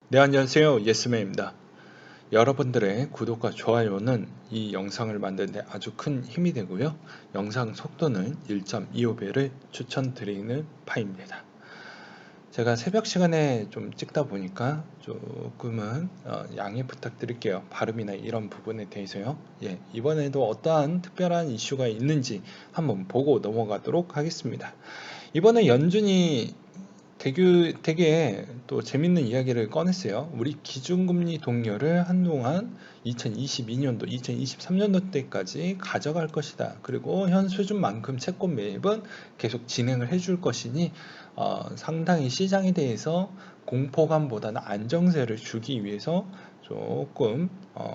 네, 안녕하세요. 예스맨입니다. 여러분들의 구독과 좋아요는 이 영상을 만드는 데 아주 큰 힘이 되고요. 영상 속도는 1.25배를 추천드리는 바입니다. 제가 새벽 시간에 좀 찍다 보니까 조금은 양해 부탁드릴게요. 발음이나 이런 부분에 대해서요. 이번에도 어떠한 특별한 이슈가 있는지 한번 보고 넘어가도록 하겠습니다. 이번에 연준이 되게 또 재밌는 이야기를 꺼냈어요. 우리 기준금리 동결을 한동안 2022년도, 2023년도 때까지 가져갈 것이다. 그리고 현 수준만큼 채권 매입은 계속 진행을 해줄 것이니 상당히 시장에 대해서 공포감보다는 안정세를 주기 위해서 조금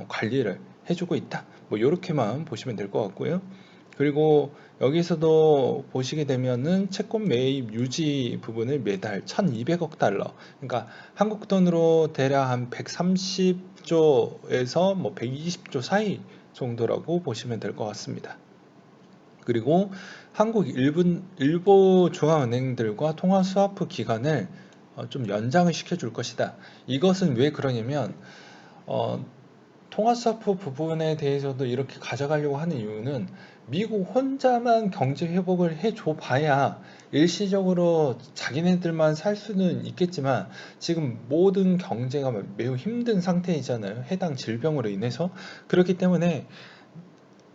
관리를 해주고 있다. 뭐 이렇게만 보시면 될 것 같고요. 그리고 여기서도 보시게 되면은 채권 매입 유지 부분을 매달 1200억 달러, 그러니까 한국 돈으로 대략 한 130조에서 뭐 120조 사이 정도라고 보시면 될 것 같습니다. 그리고 한국 일부 중앙은행들과 통화 스와프 기간을 좀 연장을 시켜줄 것이다. 이것은 왜 그러냐면 통화스와프 부분에 대해서도 이렇게 가져가려고 하는 이유는 미국 혼자만 경제 회복을 해줘 봐야 일시적으로 자기네들만 살 수는 있겠지만 지금 모든 경제가 매우 힘든 상태이잖아요. 해당 질병으로 인해서. 그렇기 때문에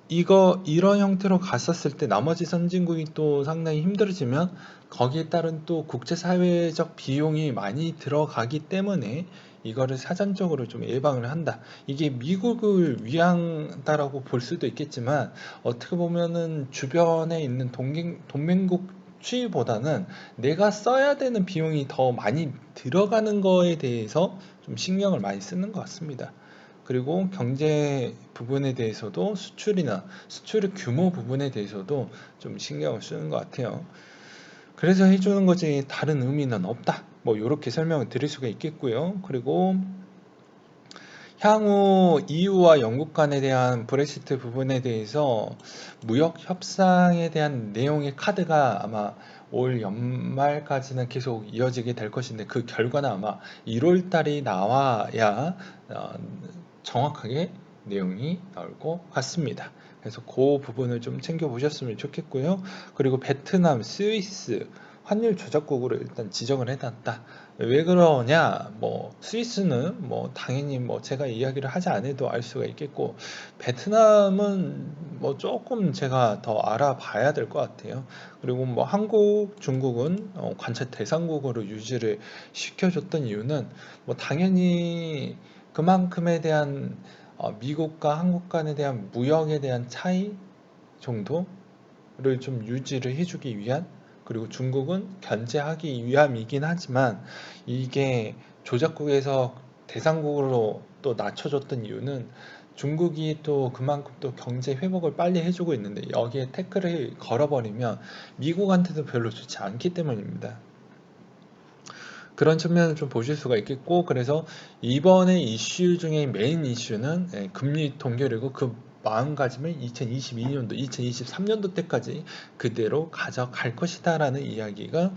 이런 형태로 갔었을 때 나머지 선진국이 또 상당히 힘들어지면 거기에 따른 또 국제사회적 비용이 많이 들어가기 때문에 이거를 사전적으로 좀 예방을 한다. 이게 미국을 위한다라고 볼 수도 있겠지만 어떻게 보면은 주변에 있는 동맹국 추이보다는 내가 써야 되는 비용이 더 많이 들어가는 거에 대해서 좀 신경을 많이 쓰는 것 같습니다. 그리고 경제 부분에 대해서도 수출이나 수출의 규모 부분에 대해서도 좀 신경을 쓰는 것 같아요. 그래서 해주는 거지 다른 의미는 없다. 뭐 이렇게 설명을 드릴 수가 있겠고요. 그리고 향후 EU와 영국 간에 대한 브렉시트 부분에 대해서 무역 협상에 대한 내용의 카드가 아마 올 연말까지는 계속 이어지게 될 것인데 그 결과는 아마 1월 달이 나와야 정확하게 내용이 나올 것 같습니다. 그래서 그 부분을 좀 챙겨보셨으면 좋겠고요. 그리고 베트남, 스위스 환율 조작국으로 일단 지정을 해놨다. 왜 그러냐? 뭐 스위스는 뭐 당연히 뭐 제가 이야기를 하지 않아도 알 수가 있겠고 베트남은 뭐 조금 제가 더 알아봐야 될 것 같아요. 그리고 뭐 한국, 중국은 관세 대상국으로 유지를 시켜줬던 이유는 뭐 당연히 그만큼에 대한 미국과 한국 간에 대한 무역에 대한 차이 정도를 좀 유지를 해주기 위한, 그리고 중국은 견제하기 위함이긴 하지만 이게 조작국에서 대상국으로 또 낮춰줬던 이유는 중국이 또 그만큼 또 경제 회복을 빨리 해주고 있는데 여기에 태클을 걸어버리면 미국한테도 별로 좋지 않기 때문입니다. 그런 측면을 좀 보실 수가 있겠고, 그래서 이번에 이슈 중에 메인 이슈는 금리 동결이고 그 마음가짐을 2022년도, 2023년도 때까지 그대로 가져갈 것이다 라는 이야기가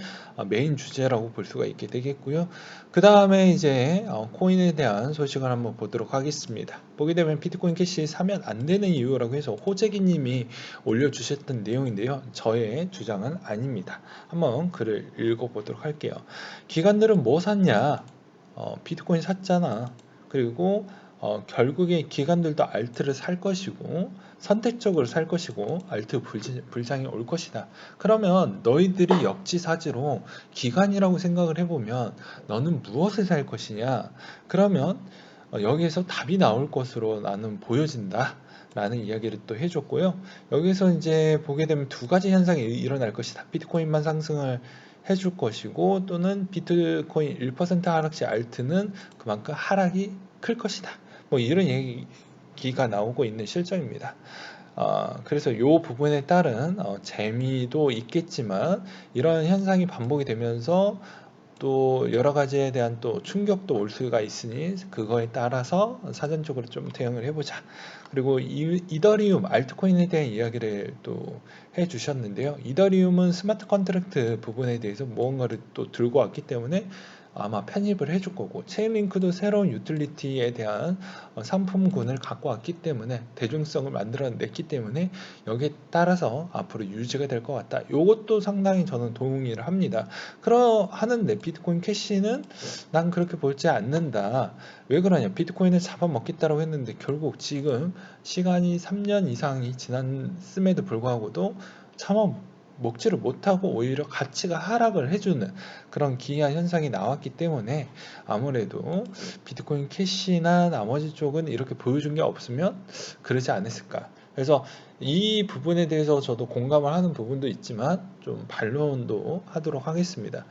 메인 주제라고 볼 수가 있게 되겠고요. 그 다음에 이제 코인에 대한 소식을 한번 보도록 하겠습니다. 보게 되면 비트코인 캐시 사면 안 되는 이유라고 해서 호재기 님이 올려주셨던 내용인데요. 저의 주장은 아닙니다. 한번 글을 읽어보도록 할게요. 기관들은 뭐 샀냐? 비트코인 샀잖아. 그리고 결국에 기관들도 알트를 살 것이고 선택적으로 살 것이고 알트 불장이 올 것이다. 그러면 너희들이 역지사지로 기관이라고 생각을 해보면 너는 무엇을 살 것이냐? 그러면 여기에서 답이 나올 것으로 나는 보여진다. 라는 이야기를 또 해줬고요. 여기서 이제 보게 되면 두 가지 현상이 일어날 것이다. 비트코인만 상승을 해줄 것이고 또는 비트코인 1% 하락 시 알트는 그만큼 하락이 클 것이다. 뭐 이런 얘기가 나오고 있는 실정입니다. 그래서 이 부분에 따른 재미도 있겠지만 이런 현상이 반복이 되면서 또 여러 가지에 대한 또 충격도 올 수가 있으니 그거에 따라서 사전적으로 좀 대응을 해보자. 그리고 이더리움 알트코인에 대한 이야기를 또 해주셨는데요. 이더리움은 스마트 컨트랙트 부분에 대해서 무언가를 또 들고 왔기 때문에 아마 편입을 해줄 거고, 체인링크도 새로운 유틸리티에 대한 상품군을 갖고 왔기 때문에 대중성을 만들어냈기 때문에 여기에 따라서 앞으로 유지가 될 것 같다. 이것도 상당히 저는 동의를 합니다. 하는데 비트코인 캐시는 난 그렇게 보지 않는다. 왜 그러냐? 비트코인을 잡아먹겠다고 했는데 결국 지금 시간이 3년 이상이 지났음에도 불구하고도 먹지를 못하고 오히려 가치가 하락을 해주는 그런 기이한 현상이 나왔기 때문에 아무래도 비트코인 캐시나 나머지 쪽은 이렇게 보여준 게 없으면 그러지 않았을까. 그래서 이 부분에 대해서 저도 공감을 하는 부분도 있지만 좀 반론도 하도록 하겠습니다.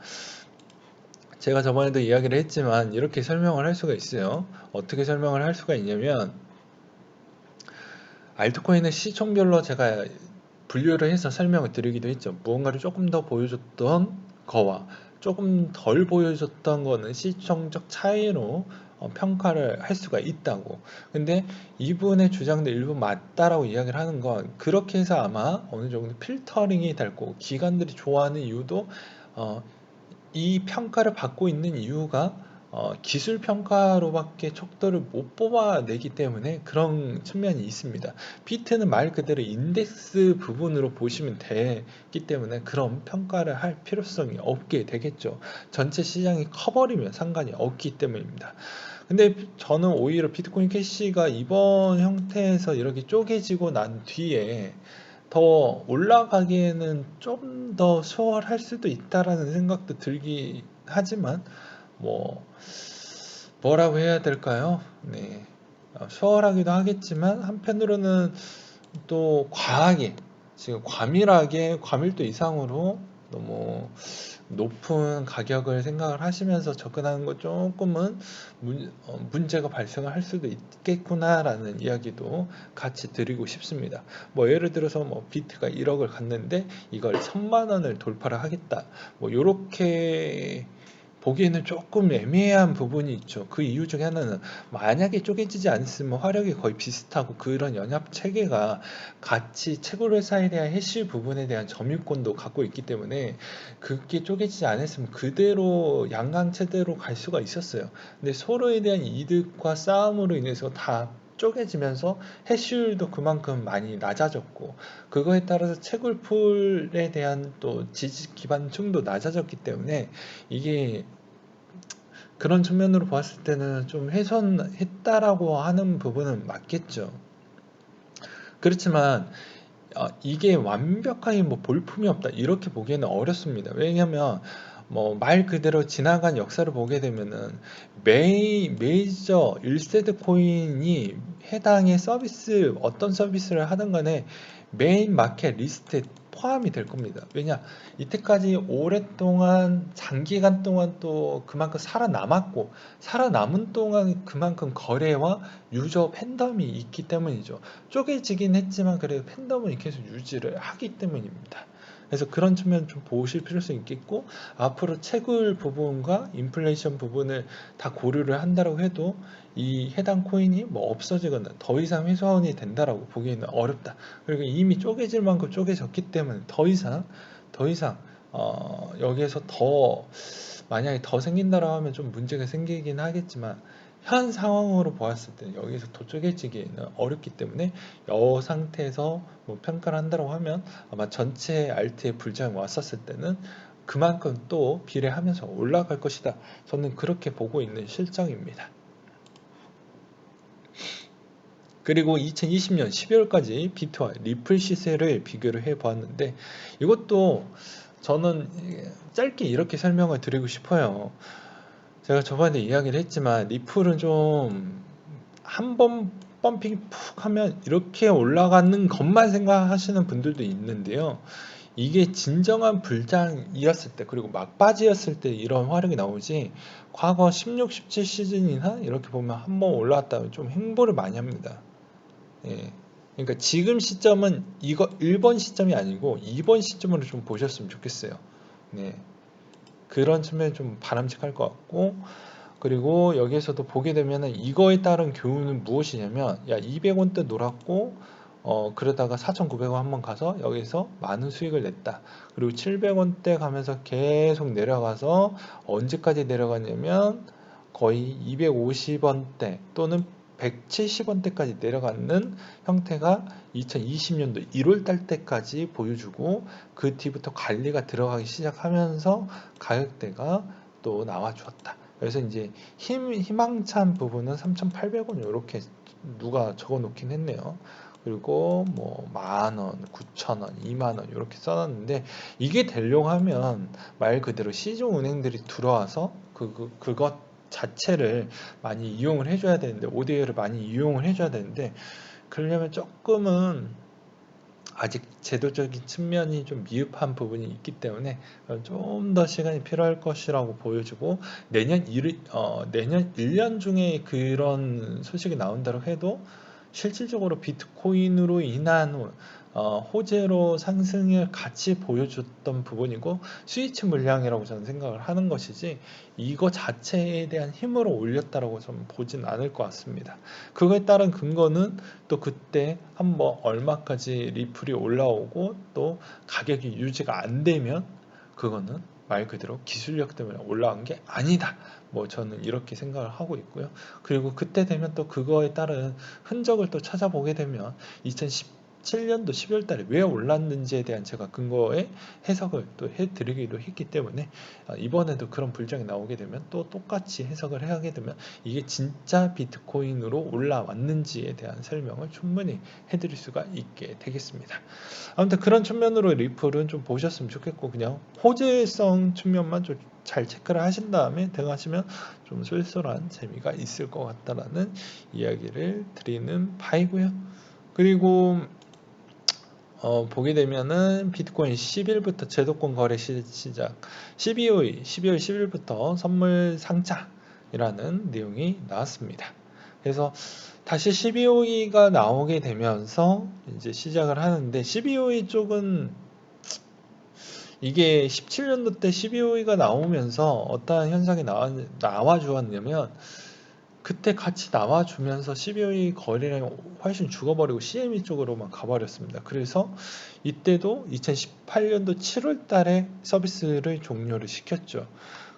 제가 저번에도 이야기를 했지만 이렇게 설명을 할 수가 있어요. 어떻게 설명을 할 수가 있냐면, 알트코인은 시총별로 제가 분류를 해서 설명을 드리기도 했죠. 무언가를 조금 더 보여줬던 거와 조금 덜 보여줬던 거는 시총적 차이로 평가를 할 수가 있다고. 근데 이분의 주장도 일부 맞다라고 이야기를 하는 건, 그렇게 해서 아마 어느 정도 필터링이 될 거고, 기관들이 좋아하는 이유도 이 평가를 받고 있는 이유가 기술 평가로밖에 척도를 못 뽑아내기 때문에 그런 측면이 있습니다. 피트는 말 그대로 인덱스 부분으로 보시면 되기 때문에 그런 평가를 할 필요성이 없게 되겠죠. 전체 시장이 커버리면 상관이 없기 때문입니다. 근데 저는 오히려 비트코인 캐시가 이번 형태에서 이렇게 쪼개지고 난 뒤에 더 올라가기에는 좀 더 수월할 수도 있다라는 생각도 들긴 하지만, 뭐라고 해야 될까요? 네. 수월하기도 하겠지만 한편으로는 또 과하게, 지금 과밀하게, 과밀도 이상으로 너무 높은 가격을 생각을 하시면서 접근하는 것 조금은 문제가 발생을 할 수도 있겠구나라는 이야기도 같이 드리고 싶습니다. 예를 들어서 비트가 1억을 갔는데 이걸 1000만 원을 돌파를 하겠다. 요렇게 보기에는 조금 애매한 부분이 있죠. 그 이유 중에 하나는, 만약에 쪼개지지 않았으면 화력이 거의 비슷하고 그런 연합 체계가 같이 채굴 회사에 대한 해시 부분에 대한 점유권도 갖고 있기 때문에 그게 쪼개지지 않았으면 그대로 양강체대로 갈 수가 있었어요. 근데 서로에 대한 이득과 싸움으로 인해서 다 쪼개지면서 해시율도 그만큼 많이 낮아졌고, 그거에 따라서 채굴풀에 대한 또 지지 기반층도 낮아졌기 때문에 이게 그런 측면으로 봤을 때는 좀 훼손했다라고 하는 부분은 맞겠죠. 그렇지만 이게 완벽하게 볼품이 없다 이렇게 보기에는 어렵습니다. 왜냐하면 말 그대로 지나간 역사를 보게 되면은 메이저 1세대 코인이 해당의 서비스, 어떤 서비스를 하든 간에 메인 마켓 리스트에 포함이 될 겁니다. 왜냐, 이때까지 오랫동안 장기간 동안 또 그만큼 살아남았고, 살아남은 동안 그만큼 거래와 유저 팬덤이 있기 때문이죠. 쪼개지긴 했지만 그래도 팬덤은 계속 유지를 하기 때문입니다. 그래서 그런 측면 좀 보실 필요성이 있겠고, 앞으로 채굴 부분과 인플레이션 부분을 다 고려를 한다고 해도 이 해당 코인이 없어지거나 더 이상 훼손이 된다라고 보기에는 어렵다. 그리고 이미 쪼개질 만큼 쪼개졌기 때문에 더 이상 여기에서 만약에 더 생긴다라고 하면 좀 문제가 생기긴 하겠지만, 현 상황으로 보았을 때 여기서 더 쪼개지기는 어렵기 때문에 이 상태에서 평가를 한다고 하면 아마 전체 알트에 불장이 왔었을 때는 그만큼 또 비례하면서 올라갈 것이다. 저는 그렇게 보고 있는 실정입니다. 그리고 2020년 12월까지 비트와 리플 시세를 비교를 해 보았는데, 이것도 저는 짧게 이렇게 설명을 드리고 싶어요. 제가 저번에 이야기를 했지만 리플은 좀 한 번 펌핑 푹 하면 이렇게 올라가는 것만 생각하시는 분들도 있는데요. 이게 진정한 불장이었을 때, 그리고 막바지였을 때 이런 화력이 나오지, 과거 16, 17 시즌이나 이렇게 보면 한 번 올라왔다면 좀 횡보를 많이 합니다. 예. 그러니까 지금 시점은 이거 1번 시점이 아니고 2번 시점으로 좀 보셨으면 좋겠어요. 네. 그런 측면이 좀 바람직할 것 같고, 그리고 여기에서도 보게 되면은 이거에 따른 교훈은 무엇이냐면, 야, 200원대 놀았고 그러다가 4,900원 한번 가서 여기서 많은 수익을 냈다. 그리고 700원대 가면서 계속 내려가서 언제까지 내려가냐면 거의 250원대 또는 170원대까지 내려가는 형태가 2020년도 1월 달 때까지 보여주고 그 뒤부터 관리가 들어가기 시작하면서 가격대가 또 나와주었다. 그래서 이제 희망찬 부분은 3,800원 이렇게 누가 적어 놓긴 했네요. 그리고 뭐 10,000원, 9,000원, 20,000원 이렇게 써놨는데 이게 되려고 하면 말 그대로 시중 은행들이 들어와서 그것 자체를 많이 이용을 해줘야 되는데 ODA를 많이 이용을 해줘야 되는데 그러려면 조금은 아직 제도적인 측면이 좀 미흡한 부분이 있기 때문에 좀 더 시간이 필요할 것이라고 보여지고 내년 1년 중에 그런 소식이 나온다고 해도 실질적으로 비트코인으로 인한 호재로 상승을 같이 보여줬던 부분이고 스위치 물량이라고 저는 생각을 하는 것이지 이거 자체에 대한 힘으로 올렸다라고 저는 보진 않을 것 같습니다. 그거에 따른 근거는 또 그때 한번 얼마까지 리플이 올라오고 또 가격이 유지가 안 되면 그거는 말 그대로 기술력 때문에 올라간 게 아니다. 뭐 저는 이렇게 생각을 하고 있고요. 그리고 그때 되면 또 그거에 따른 흔적을 또 찾아보게 되면 2017년도 12월 달에 왜 올랐는지에 대한 제가 근거의 해석을 또 해드리기도 했기 때문에 이번에도 그런 불장이 나오게 되면 또 똑같이 해석을 하게 되면 이게 진짜 비트코인으로 올라왔는지에 대한 설명을 충분히 해드릴 수가 있게 되겠습니다. 아무튼 그런 측면으로 리플은 좀 보셨으면 좋겠고 그냥 호재성 측면만 좀 잘 체크를 하신 다음에 들어가시면 좀 쏠쏠한 재미가 있을 것 같다라는 이야기를 드리는 바이고요. 그리고 보게 되면은 비트코인 10일부터 제도권 거래 시작 12월 10일부터 선물 상장이라는 내용이 나왔습니다. 그래서 다시 12호기가 나오게 되면서 이제 시작을 하는데 12호기 쪽은 이게 17년도 때 12호기가 나오면서 어떠한 현상이 나와 주었냐면 그때 같이 나와주면서 12호기 거래량이 훨씬 죽어버리고 CME 쪽으로만 가버렸습니다. 그래서 이때도 2018년도 7월 달에 서비스를 종료를 시켰죠.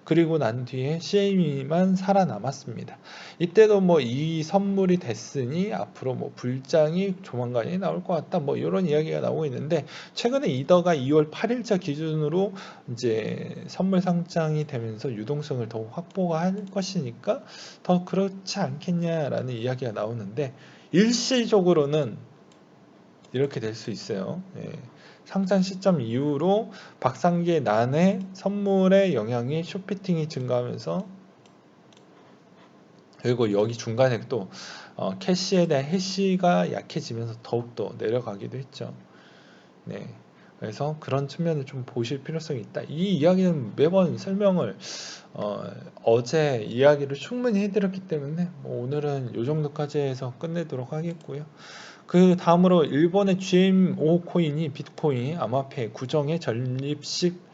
그리고 난 뒤에 CME만 살아남았습니다. 이때도 뭐 이 선물이 됐으니 앞으로 뭐 불장이 조만간에 나올 것 같다. 뭐 이런 이야기가 나오고 있는데 최근에 이더가 2월 8일자 기준으로 이제 선물 상장이 되면서 유동성을 더 확보가 할 것이니까 더 그렇지 않겠냐라는 이야기가 나오는데 일시적으로는 이렇게 될 수 있어요. 예. 상장 시점 이후로 박상기의 난해 선물의 영향이 쇼피팅이 증가하면서 그리고 여기 중간에 또 캐시에 대한 해시가 약해지면서 더욱더 내려가기도 했죠. 네. 그래서 그런 측면을 좀 보실 필요성이 있다. 이 이야기는 매번 설명을 어제 이야기를 충분히 해드렸기 때문에 뭐 오늘은 이 정도까지 해서 끝내도록 하겠고요. 그 다음으로 일본의 GMO 코인이 비트코인 아마페 구정의 전립식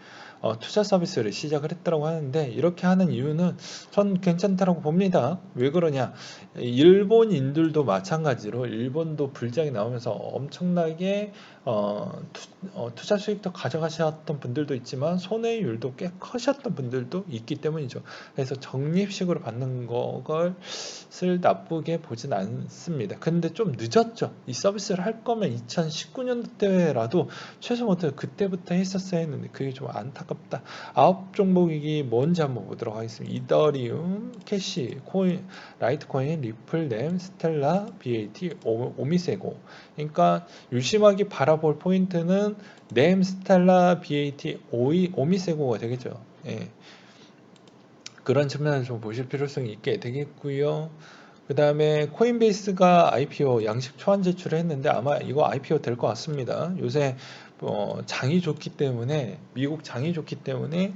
투자 서비스를 시작을 했다고 하는데 이렇게 하는 이유는 전 괜찮다라고 봅니다. 왜 그러냐? 일본인들도 마찬가지로 일본도 불장이 나오면서 엄청나게 투자 수익도 가져가셨던 분들도 있지만 손해율도 꽤 커셨던 분들도 있기 때문이죠. 그래서 적립식으로 받는 것을 나쁘게 보진 않습니다. 근데 좀 늦었죠. 이 서비스를 할 거면 2019년도 때라도 최소 못해도 그때부터 했었어야 했는데 그게 좀 안타깝다. 9종목이 뭔지 한번 보도록 하겠습니다. 이더리움, 캐시, 코인, 라이트코인, 리플램, 스텔라, BAT, 오미세고. 그러니까 유심하게 바라볼 포인트는 램, 스텔라, BAT, 오미세고가 되겠죠. 예. 그런 측면을 좀 보실 필요성이 있게 되겠고요. 그 다음에 코인베이스가 IPO 양식 초안 제출을 했는데 아마 이거 IPO 될 것 같습니다. 요새 장이 좋기 때문에 미국 장이 좋기 때문에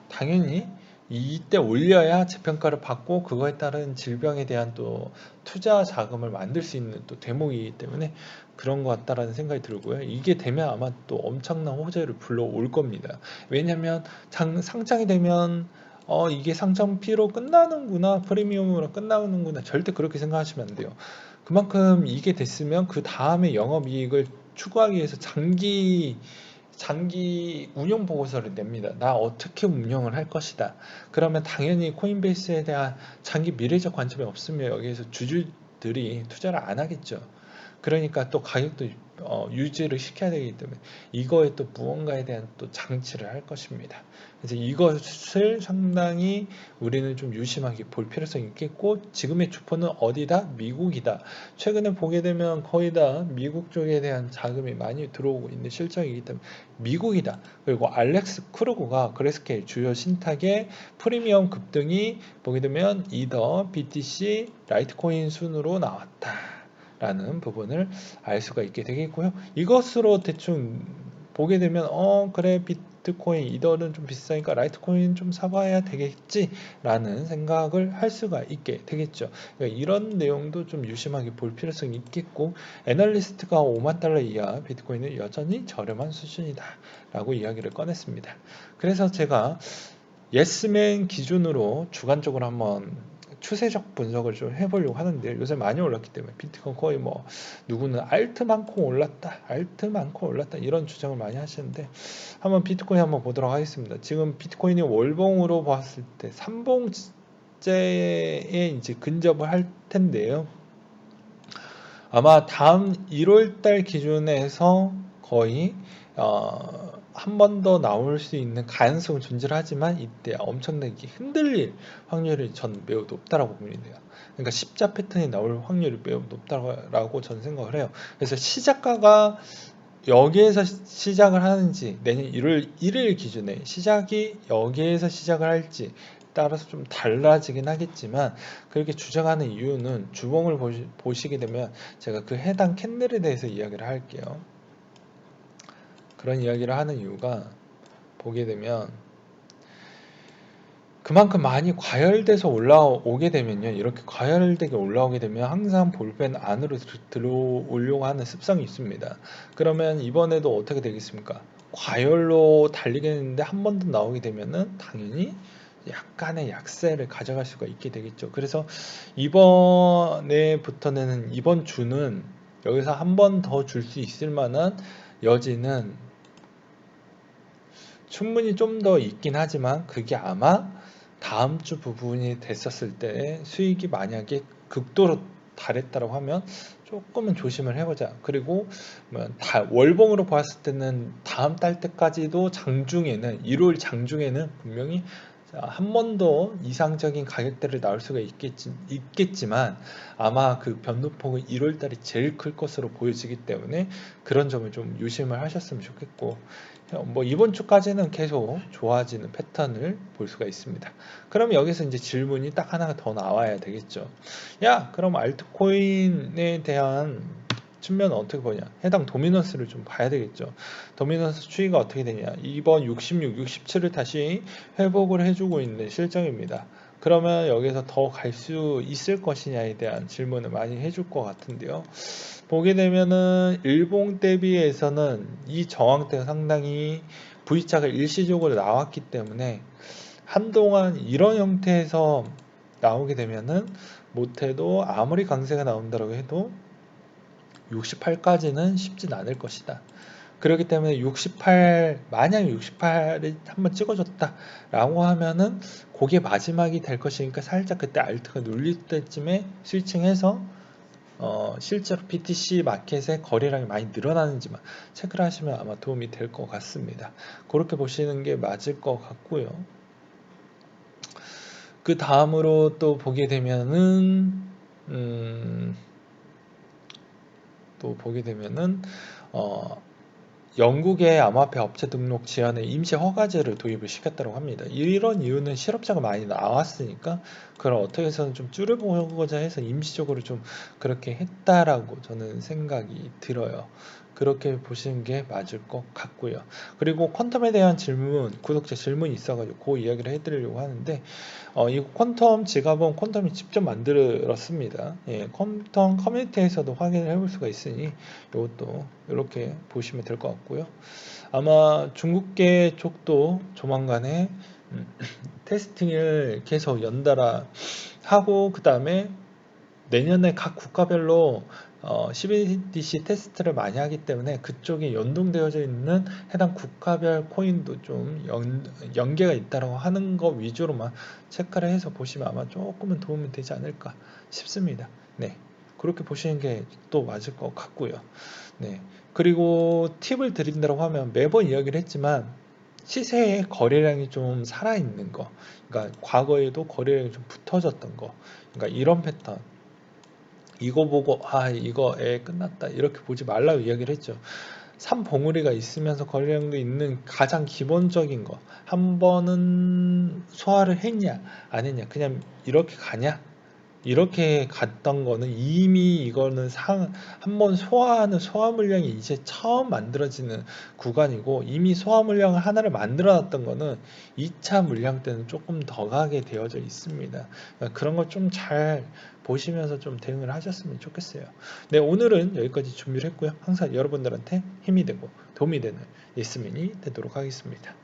당연히 이때 올려야 재평가를 받고 그거에 따른 질병에 대한 또 투자 자금을 만들 수 있는 또 대목이기 때문에 그런 것 같다라는 생각이 들고요. 이게 되면 아마 또 엄청난 호재를 불러올 겁니다. 왜냐하면 상장이 되면 이게 상장피로 끝나는구나, 프리미엄으로 끝나는구나, 절대 그렇게 생각하시면 안 돼요. 그만큼 이게 됐으면 그 다음에 영업이익을 추구하기 위해서 장기 운용 보고서를 냅니다. 나 어떻게 운영을 할 것이다. 그러면 당연히 코인베이스에 대한 장기 미래적 관점이 없으면 여기에서 주주들이 투자를 안 하겠죠. 그러니까 또 가격도 유지를 시켜야 되기 때문에 이거에 또 무언가에 대한 또 장치를 할 것입니다. 그래서 이것을 상당히 우리는 좀 유심하게 볼 필요성이 있겠고, 지금의 주포는 어디다? 미국이다. 최근에 보게 되면 거의 다 미국 쪽에 대한 자금이 많이 들어오고 있는 실정이기 때문에 미국이다. 그리고 알렉스 크루거가 그래스케일 주요 신탁의 프리미엄 급등이 보게 되면 이더, BTC, 라이트코인 순으로 나왔다. 라는 부분을 알 수가 있게 되겠고요. 이것으로 대충 보게 되면 그래, 비트코인 이더는 좀 비싸니까 라이트코인 좀 사봐야 되겠지 라는 생각을 할 수가 있게 되겠죠. 그러니까 이런 내용도 좀 유심하게 볼 필요성이 있겠고, 애널리스트가 5만 달러 이하 비트코인은 여전히 저렴한 수준이다 라고 이야기를 꺼냈습니다. 그래서 제가 예스맨 기준으로 주관적으로 한번 추세적 분석을 좀 해보려고 하는데, 요새 많이 올랐기 때문에 비트코인 거의 뭐 누구는 알트 많고 올랐다, 알트 많고 올랐다 이런 주장을 많이 하시는데, 한번 비트코인 한번 보도록 하겠습니다. 지금 비트코인이 월봉으로 봤을 때 3봉째에 이제 근접을 할 텐데요. 아마 다음 1월달 기준에서 거의 한 번 더 나올 수 있는 가능성은 존재하지만 이때 엄청나게 흔들릴 확률이 전 매우 높다라고 보입니다. 그러니까 십자 패턴이 나올 확률이 매우 높다라고 저는 생각을 해요. 그래서 시작가가 여기에서 시작을 하는지, 내년 1월 1일 기준에 시작이 여기에서 시작을 할지 따라서 좀 달라지긴 하겠지만, 그렇게 주장하는 이유는 주봉을 보시게 되면 제가 그 해당 캔들에 대해서 이야기를 할게요. 그런 이야기를 하는 이유가, 보게 되면 그만큼 많이 과열돼서 올라오게 되면요, 이렇게 과열되게 올라오게 되면 항상 볼펜 안으로 들어오려고 하는 습성이 있습니다. 그러면 이번에도 어떻게 되겠습니까? 과열로 달리겠는데 한 번 더 나오게 되면은 당연히 약간의 약세를 가져갈 수가 있게 되겠죠. 그래서 이번에부터는, 이번 주는 여기서 한 번 더 줄 수 있을 만한 여지는 충분히 좀 더 있긴 하지만, 그게 아마 다음 주 부분이 됐었을 때 수익이 만약에 극도로 달했다고 하면 조금은 조심을 해보자. 그리고 월봉으로 봤을 때는 다음 달 때까지도 장중에는, 1월 장중에는 분명히 한 번 더 이상적인 가격대를 나올 수가 있겠지만 아마 그 변동폭은 1월 달이 제일 클 것으로 보여지기 때문에 그런 점을 좀 유심을 하셨으면 좋겠고, 뭐 이번 주까지는 계속 좋아지는 패턴을 볼 수가 있습니다. 그럼 여기서 이제 질문이 딱 하나가 더 나와야 되겠죠. 야, 그럼 알트코인에 대한 측면은 어떻게 보냐? 해당 도미넌스를 좀 봐야 되겠죠. 도미넌스 추이가 어떻게 되냐? 이번 66, 67을 다시 회복을 해주고 있는 실정입니다. 그러면 여기서 더 갈 수 있을 것이냐에 대한 질문을 많이 해줄 것 같은데요. 보게 되면은 일봉 대비해서는 이 저항대가 상당히 V자가 일시적으로 나왔기 때문에 한동안 이런 형태에서 나오게 되면은 못해도 아무리 강세가 나온다고 해도 68까지는 쉽진 않을 것이다. 그렇기 때문에 68, 만약에 68을 한번 찍어줬다 라고 하면은 그게 마지막이 될 것이니까 살짝 그때 알트가 눌릴 때쯤에 스위칭해서 실제로 BTC 마켓의 거래량이 많이 늘어나는지만 체크를 하시면 아마 도움이 될 것 같습니다. 그렇게 보시는 게 맞을 것 같고요. 그 다음으로 또 보게 되면은 또 보게 되면은 영국의 암호화폐 업체 등록 제한에 임시 허가제를 도입을 시켰다고 합니다. 이런 이유는 실업자가 많이 나왔으니까 그걸 어떻게 해서는 좀 줄여보고자 해서 임시적으로 좀 그렇게 했다라고 저는 생각이 들어요. 그렇게 보시는 게 맞을 것 같고요. 그리고 퀀텀에 대한 질문, 구독자 질문이 있어가지고 그 이야기를 해드리려고 하는데, 이 퀀텀 지갑은 퀀텀이 직접 만들었습니다. 예, 퀀텀 커뮤니티에서도 확인을 해볼 수가 있으니 이것도 이렇게 보시면 될 것 같고요. 아마 중국계 쪽도 조만간에 음, 테스팅을 계속 연달아 하고 그 다음에 내년에 각 국가별로 CBDC 테스트를 많이 하기 때문에 그쪽에 연동되어져 있는 해당 국가별 코인도 좀 연계가 있다고 하는 거 위주로만 체크를 해서 보시면 아마 조금은 도움이 되지 않을까 싶습니다. 네, 그렇게 보시는 게 또 맞을 것 같고요. 네, 그리고 팁을 드린다고 하면 매번 이야기를 했지만 시세의 거래량이 좀 살아있는 거, 그러니까 과거에도 거래량이 좀 붙어졌던 거, 그러니까 이런 패턴. 이거 보고 이거 끝났다 이렇게 보지 말라고 이야기를 했죠. 삼봉우리가 있으면서 거래량도 있는 가장 기본적인 거 한 번은 소화를 했냐 안 했냐 그냥 이렇게 가냐 이렇게 갔던 거는 이미 이거는 한번 소화하는 소화 물량이 이제 처음 만들어지는 구간이고 이미 소화 물량 하나를 만들어 놨던 거는 2차 물량 때는 조금 더 가게 되어져 있습니다. 그러니까 그런 거 좀 잘 보시면서 좀 대응을 하셨으면 좋겠어요. 네, 오늘은 여기까지 준비를 했고요. 항상 여러분들한테 힘이 되고 도움이 되는 예스민이 되도록 하겠습니다.